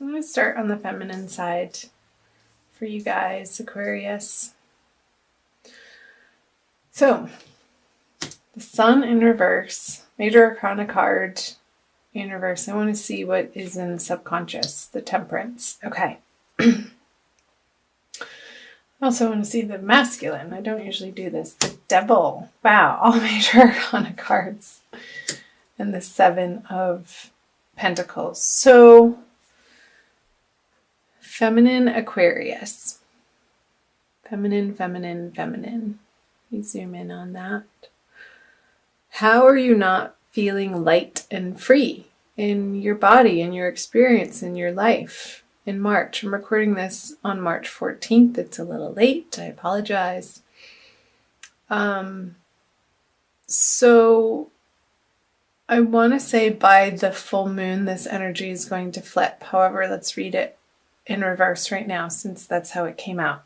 I'm going to start on the feminine side for you guys, Aquarius. So, the Sun in reverse, Major Arcana card in reverse. I want to see what is in the subconscious, the Temperance. Okay. I also want to see the masculine. I don't usually do this. The Devil. Wow, all Major Arcana cards. And the Seven of Pentacles. So, feminine Aquarius. Feminine, feminine, feminine. You zoom in on that. How are you not feeling light and free in your body, in your experience, in your life in March? I'm recording this on March 14th. It's a little late. I apologize. So I want to say by the full moon, this energy is going to flip. However, let's read it in reverse right now, since that's how it came out.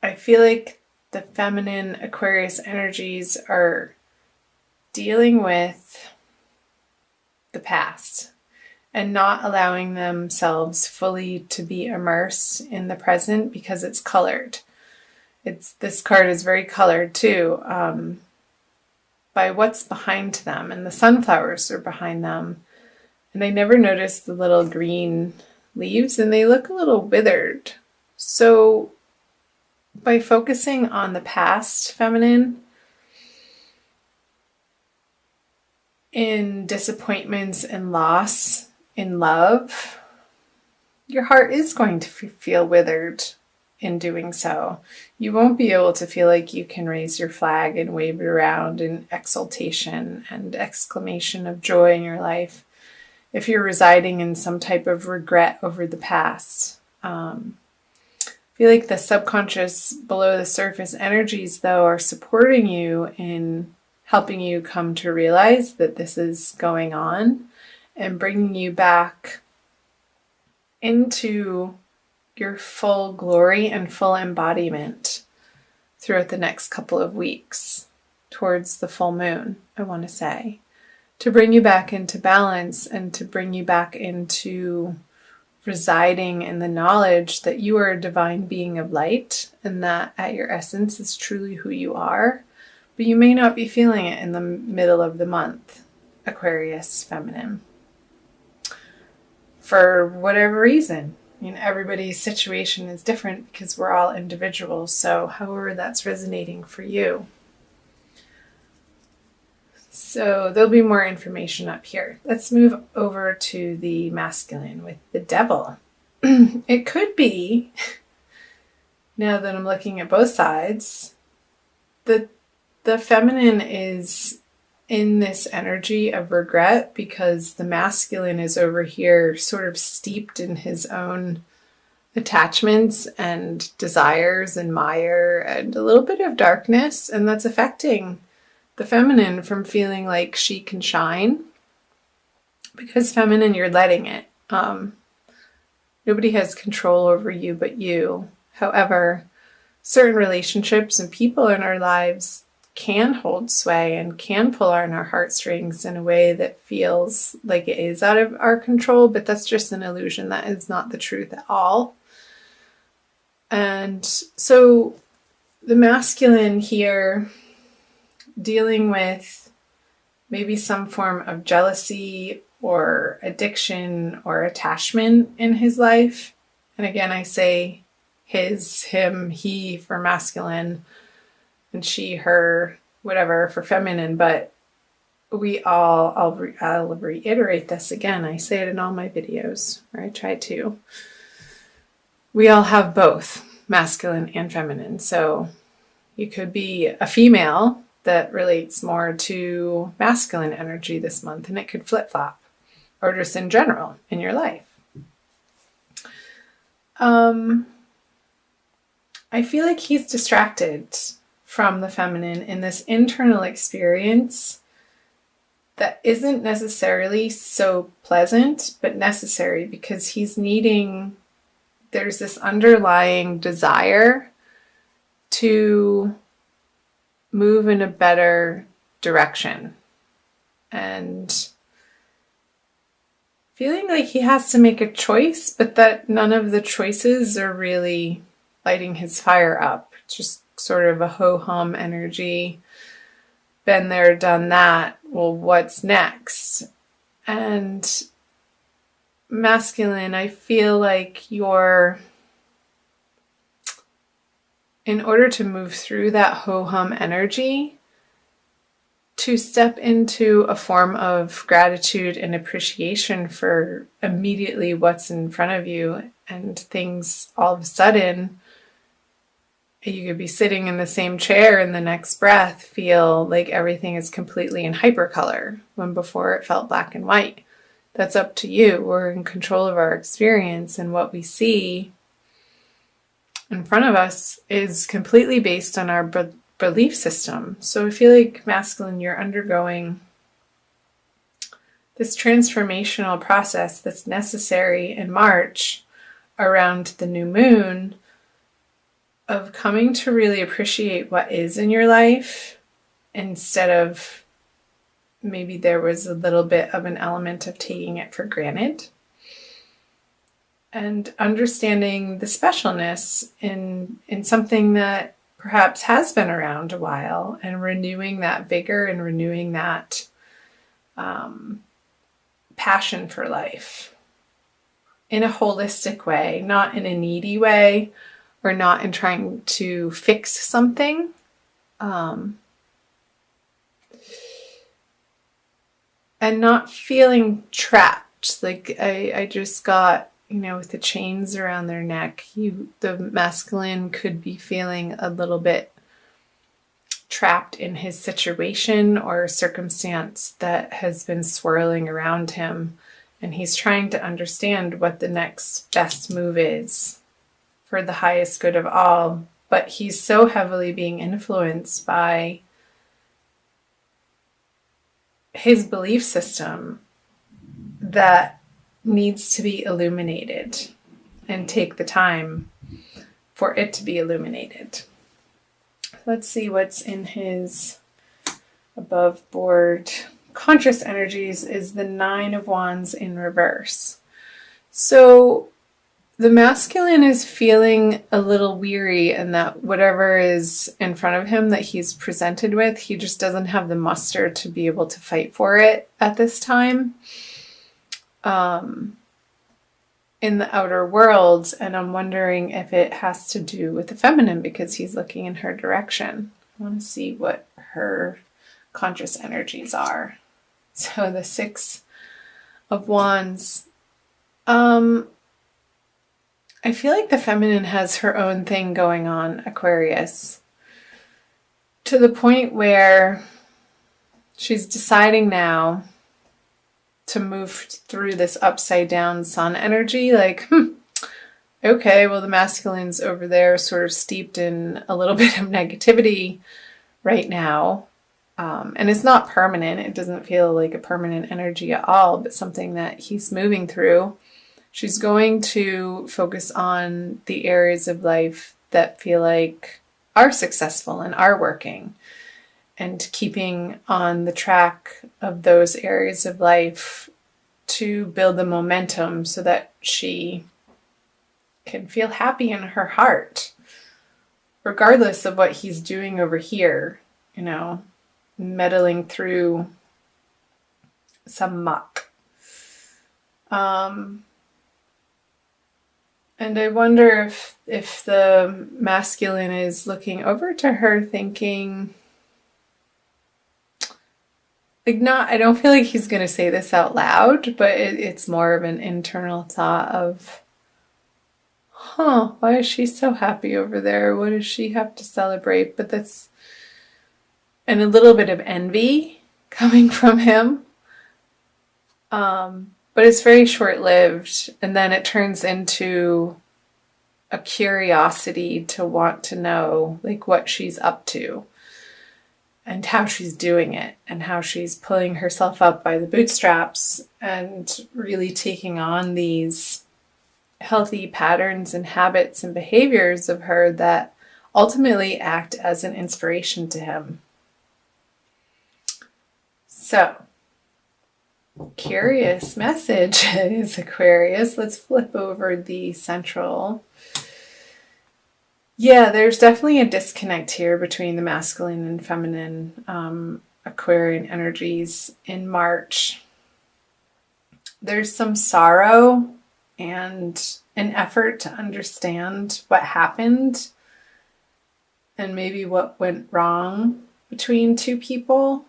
I feel like the feminine Aquarius energies are dealing with the past and not allowing themselves fully to be immersed in the present because it's colored. This card is very colored too, by what's behind them, and the sunflowers are behind them. And I never noticed the little green leaves, and they look a little withered. So by focusing on the past, feminine, in disappointments and loss, in love, your heart is going to feel withered in doing so. You won't be able to feel like you can raise your flag and wave it around in exultation and exclamation of joy in your life if you're residing in some type of regret over the past. I feel like the subconscious, below the surface energies, though, are supporting you in helping you come to realize that this is going on and bringing you back into your full glory and full embodiment throughout the next couple of weeks towards the full moon, I want to say, to bring you back into balance and to bring you back into residing in the knowledge that you are a divine being of light and that at your essence is truly who you are. But you may not be feeling it in the middle of the month, Aquarius feminine, for whatever reason. I mean, everybody's situation is different because we're all individuals. So however that's resonating for you. So there'll be more information up here. Let's move over to the masculine with the Devil. It could be, now that I'm looking at both sides, that the feminine is in this energy of regret because the masculine is over here sort of steeped in his own attachments and desires and mire and a little bit of darkness, and that's affecting the feminine from feeling like she can shine. Because feminine, you're letting it. Nobody has control over you but you. However, certain relationships and people in our lives can hold sway and can pull on our heartstrings in a way that feels like it is out of our control, but that's just an illusion. That is not the truth at all. And so the masculine here, dealing with maybe some form of jealousy or addiction or attachment in his life. And again, I say his, him, he for masculine, and she, her, whatever for feminine. But we all, I'll reiterate this again. I say it in all my videos, or I try to. We all have both masculine and feminine. So you could be a female that relates more to masculine energy this month, and it could flip-flop, or just in general in your life. I feel like he's distracted from the feminine in this internal experience that isn't necessarily so pleasant, but necessary, because there's this underlying desire to move in a better direction. And feeling like he has to make a choice, but that none of the choices are really lighting his fire up. It's just sort of a ho-hum energy. Been there, done that. Well, what's next? And masculine, I feel like you're, in order to move through that ho-hum energy, to step into a form of gratitude and appreciation for immediately what's in front of you, and things all of a sudden, you could be sitting in the same chair and the next breath feel like everything is completely in hypercolor when before it felt black and white. That's up to you. We're in control of our experience, and what we see in front of us is completely based on our belief system. So I feel like, masculine, you're undergoing this transformational process that's necessary in March around the new moon, of coming to really appreciate what is in your life, instead of, maybe there was a little bit of an element of taking it for granted, and understanding the specialness in something that perhaps has been around a while, and renewing that vigor and renewing that passion for life in a holistic way, not in a needy way, or not in trying to fix something. And not feeling trapped. Like I just got, with the chains around their neck, the masculine could be feeling a little bit trapped in his situation or circumstance that has been swirling around him. And he's trying to understand what the next best move is for the highest good of all. But he's so heavily being influenced by his belief system that needs to be illuminated, and take the time for it to be illuminated. Let's see what's in his above board conscious energies. Is the 9 of Wands in reverse. So the masculine is feeling a little weary, and that whatever is in front of him that he's presented with, he just doesn't have the muster to be able to fight for it at this time in the outer world. And I'm wondering if it has to do with the feminine, because he's looking in her direction. I want to see what her conscious energies are. So the 6 of Wands. I feel like the feminine has her own thing going on, Aquarius, to the point where she's deciding now to move through this upside down sun energy. Like, okay, well, the masculine's over there sort of steeped in a little bit of negativity right now. And it's not permanent. It doesn't feel like a permanent energy at all, but something that he's moving through. She's going to focus on the areas of life that feel like are successful and are working, and keeping on the track of those areas of life to build the momentum so that she can feel happy in her heart, regardless of what he's doing over here, meddling through some muck. And I wonder if the masculine is looking over to her thinking, I don't feel like he's going to say this out loud, but it's more of an internal thought of, why is she so happy over there? What does she have to celebrate? But that's, and a little bit of envy coming from him. But it's very short-lived, and then it turns into a curiosity to want to know, like, what she's up to and how she's doing it, and how she's pulling herself up by the bootstraps and really taking on these healthy patterns and habits and behaviors of her that ultimately act as an inspiration to him. So curious messages, Aquarius. Let's flip over the central. Yeah, there's definitely a disconnect here between the masculine and feminine Aquarian energies in March. There's some sorrow and an effort to understand what happened and maybe what went wrong between two people.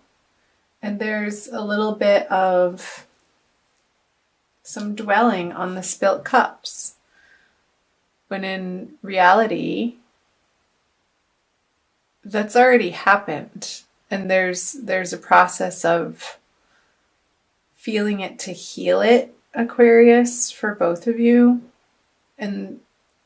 And there's a little bit of some dwelling on the spilt cups, when in reality, that's already happened. And there's a process of feeling it to heal it, Aquarius, for both of you. And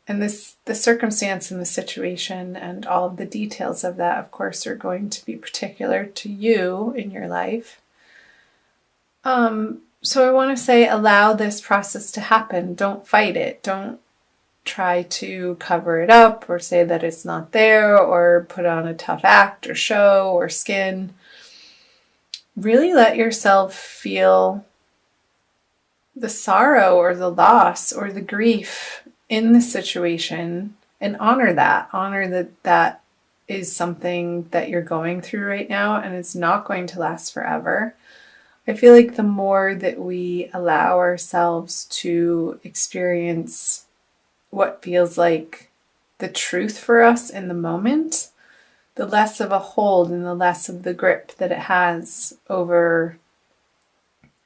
the circumstance and the situation and all of the details of that, of course, are going to be particular to you in your life. So I want to say, allow this process to happen. Don't fight it. Don't try to cover it up or say that it's not there or put on a tough act or show or skin. Really let yourself feel the sorrow or the loss or the grief in the situation and honor that. Honor that that is something that you're going through right now and it's not going to last forever. I feel like the more that we allow ourselves to experience what feels like the truth for us in the moment, the less of a hold and the less of the grip that it has over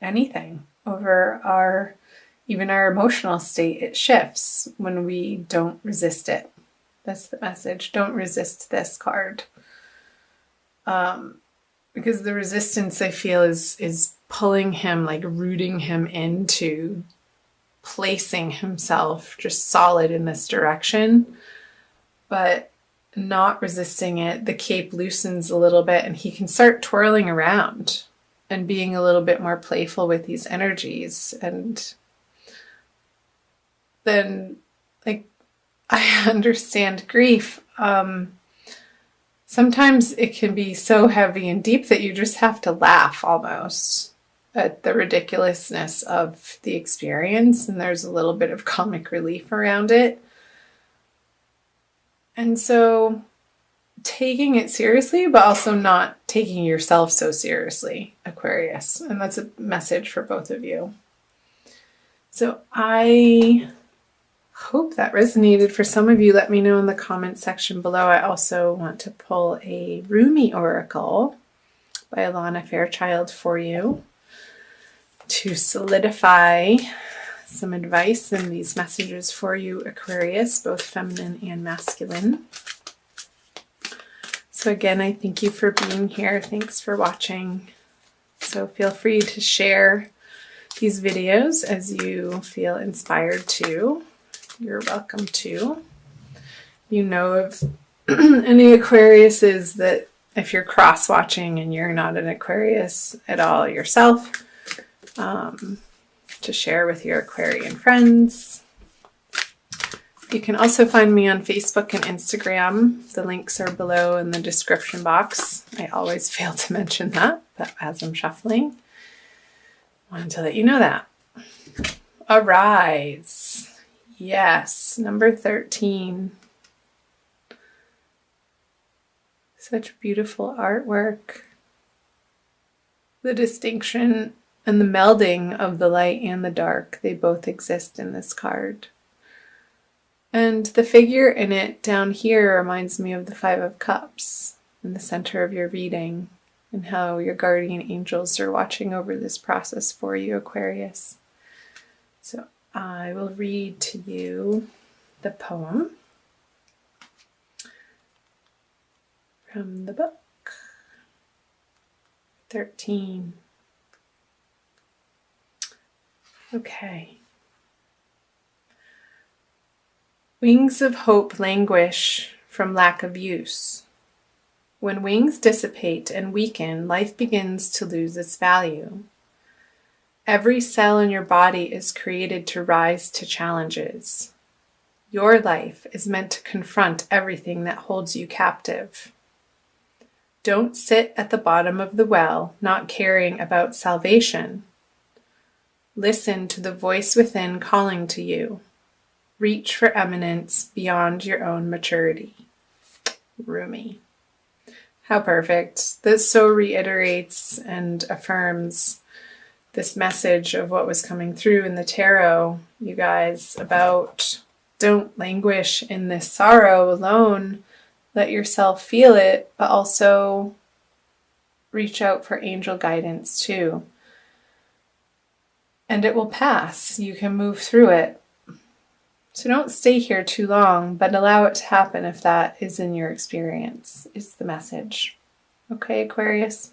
anything, over even our emotional state. It shifts when we don't resist it. That's the message. Don't resist this card. Because the resistance, I feel, is pulling him, like rooting him into placing himself just solid in this direction. But not resisting it, the cape loosens a little bit and he can start twirling around and being a little bit more playful with these energies. And then, like, I understand grief. Sometimes it can be so heavy and deep that you just have to laugh almost at the ridiculousness of the experience, and there's a little bit of comic relief around it. And so taking it seriously, but also not taking yourself so seriously, Aquarius. And that's a message for both of you. So I hope that resonated for some of you. Let me know in the comments section below. I also want to pull a Rumi Oracle by Alana Fairchild for you to solidify some advice and these messages for you, Aquarius, both feminine and masculine. So again, I thank you for being here. Thanks for watching. So feel free to share these videos as you feel inspired to. You're welcome to. You know of any Aquariuses that if you're cross-watching and you're not an Aquarius at all yourself, to share with your Aquarian friends. You can also find me on Facebook and Instagram. The links are below in the description box. I always fail to mention that, but as I'm shuffling, I wanted to let you know that. Arise. Yes, number 13. Such beautiful artwork. The distinction and the melding of the light and the dark, they both exist in this card. And the figure in it down here reminds me of the Five of Cups in the center of your reading and how your guardian angels are watching over this process for you, Aquarius. So I will read to you the poem from the book. 13. Okay. Wings of hope languish from lack of use. When wings dissipate and weaken, life begins to lose its value. Every cell in your body is created to rise to challenges. Your life is meant to confront everything that holds you captive. Don't sit at the bottom of the well, not caring about salvation. Listen to the voice within calling to you. Reach for eminence beyond your own maturity. Rumi. How perfect. This so reiterates and affirms this message of what was coming through in the tarot, you guys, about don't languish in this sorrow alone. Let yourself feel it, but also reach out for angel guidance too. And it will pass. You can move through it. So don't stay here too long, but allow it to happen if that is in your experience, is the message. Okay, Aquarius?